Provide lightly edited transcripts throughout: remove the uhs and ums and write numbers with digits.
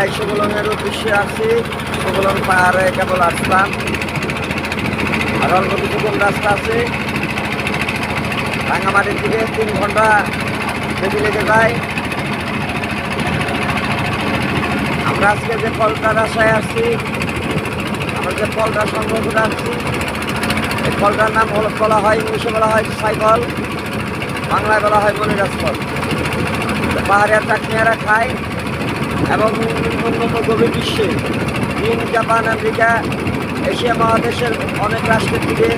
প্রায় সুবলনের উদ্দেশ্যে আসছি। সুবলন পাহাড়ে কেবল আসলাম, আর অল্প কিছুক্ষণ রাস্তা আছে। রাঙামাটির থেকে 3 ঘন্টা যদি লেগে যায়। আমরা আজকে যে ফলটার আশায় আসছি, আমরা যে ফলটা সংগ্রহ করে আসছি, এই ফলটার নাম বলা হয়, ইংলিশে বলা হয় সাইফল, বাংলায় বলা হয় মনিরাজ ফল। পাহাড়িয়া চাকনিয়ারা খায় এবং উন্নত গভীর বিশ্বে চীন, জাপান, আমেরিকা, এশিয়া মহাদেশের অনেক রাষ্ট্রের দিকে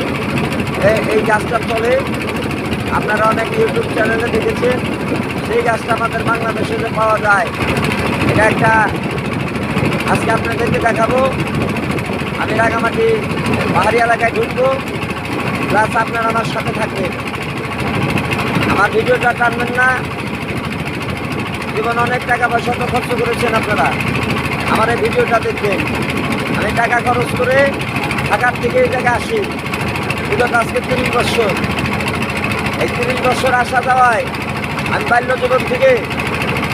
এই গাছটা চলে। আপনারা অনেক ইউটিউব চ্যানেলে দেখেছেন। সেই গাছটা আমাদের বাংলাদেশে যে পাওয়া যায়, এটা একটা আজকে আপনাদেরকে দেখাবো। আমি রাঙামাটি পাহাড়ি এলাকায় ঢুকবো, প্লাস আপনারা আমার সাথে থাকবেন। আমার ভিডিওটা টানবেন না। জীবন অনেক টাকা পয়সা তো খরচ করেছেন আপনারা, আমার এই ভিডিওটা দেখবেন। আমি টাকা খরচ করে ঢাকার থেকে এই জায়গায় আসি বিগত আজকে 30 বছর। এই 30 বছর আসা যাওয়ায় আমি বাল্য জীবন থেকে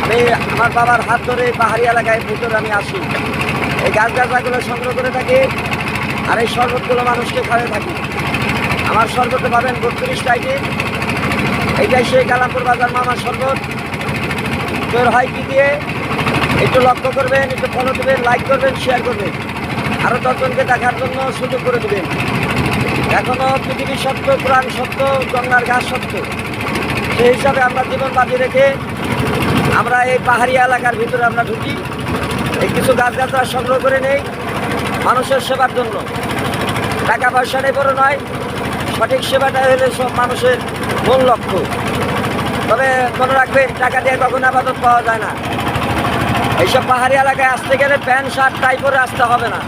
আমি আমার বাবার হাত ধরে পাহাড়ি এলাকায় ভিতরে আমি আসি। এই গাছগুলো সংগ্রহ করে থাকি, আর এই শরবতগুলো মানুষকে খাওয়াতে থাকি। আমার শরবতে পাবেন 32 টাইপের। এইটাই সেই কালামপুর বাজার মামার শরবত। তোর হয় কি দিয়ে একটু লক্ষ্য করবেন, একটু ফলো দেবেন, লাইক করবেন, শেয়ার করবেন, আরও 10 জনকে দেখার জন্য সুযোগ করে দেবেন। এখনও পৃথিবী সত্য, প্রাণ সত্য, গঙ্গার ঘাস সত্য। সেই হিসাবে আমরা জীবন বাজি রেখে আমরা এই পাহাড়ি এলাকার ভিতরে আমরা ঢুকি। এই কিছু গাছগাছরা সংগ্রহ করে নেই মানুষের সেবার জন্য। টাকা পয়সা নেই বড় নয়, সঠিক সেবাটাই হলে সব মানুষের মূল লক্ষ্য। তবে মনে রাখবেন, টাকা দিয়ে কখনো আপাতত পাওয়া যায় না। এইসব পাহাড়ি এলাকায় আসতে গেলে প্যান্ট শার্ট টাই পরে আসতে হবে না।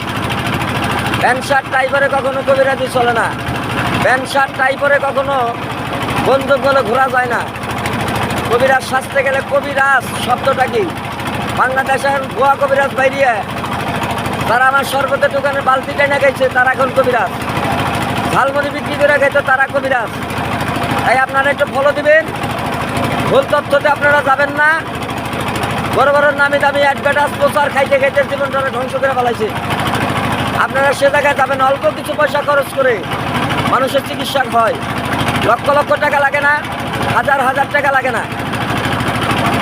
প্যান্ট শার্ট টাই পরে কখনো কবিরাজি চলে না। প্যান্ট শার্ট টাই পরে কখনো বন্দুক বলে ঘোরা যায় না। কবিরাজ সাজতে গেলে, কবিরাজ শব্দটা কি, বাংলাদেশের গোয়া কবিরাজ বাইরিয়ে তারা আমার শরবতের দোকানে বালতি টেনে গেছে, তারা এখন কবিরাজ। ঝালমুড়ি বিক্রি করে গেছে, তারা কবিরাজ। তাই আপনারা একটু ফলো দিবেন, ভুল তথ্যতে আপনারা যাবেন না। বড় বড় নামি দামি অ্যাডভার্টাইজ প্রচার খাইতে খাইতে জীবনটা ধ্বংস করে ফেলাইছে। আপনারা সে জায়গায় যাবেন অল্প কিছু পয়সা খরচ করে। মানুষের চিকিৎসা হয়, লক্ষ লক্ষ টাকা লাগে না, হাজার হাজার টাকা লাগে না।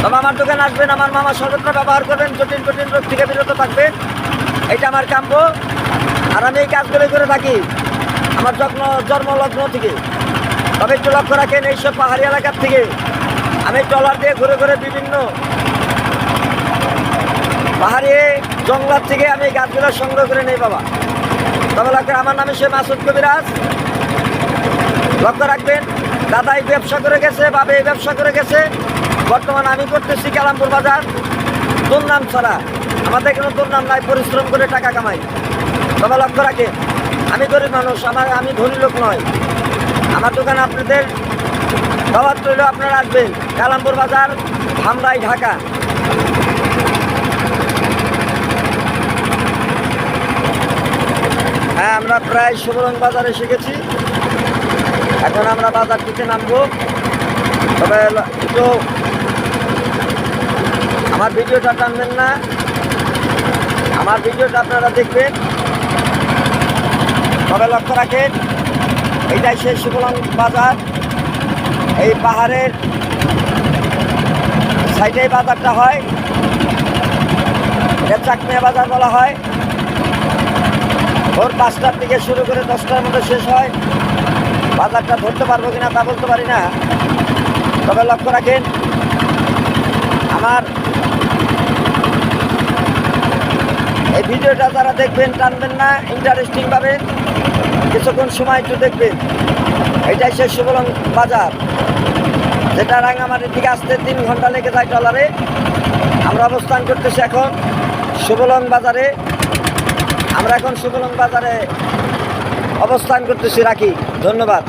তবে আমার দোকানে আসবেন, আমার মামা শরবতটা ব্যবহার করবেন, জটিল জটিল রোগ থেকে বিরত থাকবেন। এটা আমার কাম্য। আর আমি এই কাজগুলো করে থাকি আমার জন্মলগ্ন থেকে। তবে একটু লক্ষ্য রাখেন, এইসব পাহাড়ি এলাকার থেকে আমি ট্রলার দিয়ে ঘুরে ঘুরে বিভিন্ন পাহাড়ি জঙ্গল থেকে আমি এই গাছগুলো সংগ্রহ করে নেই বাবা। তবে লক্ষ্য, আমার নামে সে মাসুদ কবিরাজ। লক্ষ্য রাখবেন, দাদা এই ব্যবসা করে গেছে, বাবা এই ব্যবসা করে গেছে। বর্তমানে আমি করতেছি কালামপুর বাজার। দুর্নাম ছাড়া আমাদের কোনো দুর্নাম নাই, পরিশ্রম করে টাকা কামাই। তবে লক্ষ্য রাখেন, আমি গরিব মানুষ, আমি ধনী লোক নয়। আমার দোকানে আপনাদের দাওয়াত রইল, আপনারা আসবেন কালামপুর বাজার, ধামরাই, ঢাকা। হ্যাঁ, আমরা প্রায় সুবলন বাজারে এসে গেছি। এখন আমরা বাজার থেকে নামবো। তবে একটু আমার ভিডিওটা টানবেন না, আমার ভিডিওটা আপনারা দেখবেন। তবে লক্ষ্য রাখেন, এইটাই সেই সুবলন বাজার। এই পাহাড়ের সাইডে বাজারটা হয়, এটা চাকনিয়া বাজার বলা হয়। ভোর 5টার থেকে শুরু করে 10টার মধ্যে শেষ হয়। বাজারটা ধরতে পারবো কিনা তা বলতে পারি না। তবে লক্ষ্য রাখেন, আমার এই ভিডিওটা যারা দেখবেন টানবেন না, ইন্টারেস্টিং পাবেন। কিছুক্ষণ সময় একটু দেখবেন। এটাই সেই সুবলন বাজার, যেটা রাঙামাটির দিকে আসতে 3 ঘন্টা লেগে যায় ট্রলারে। আমরা অবস্থান করতেছি এখন সুবলন বাজারে। আমরা এখন সুবলন বাজারে অবস্থান করতেছি। রাখি, ধন্যবাদ।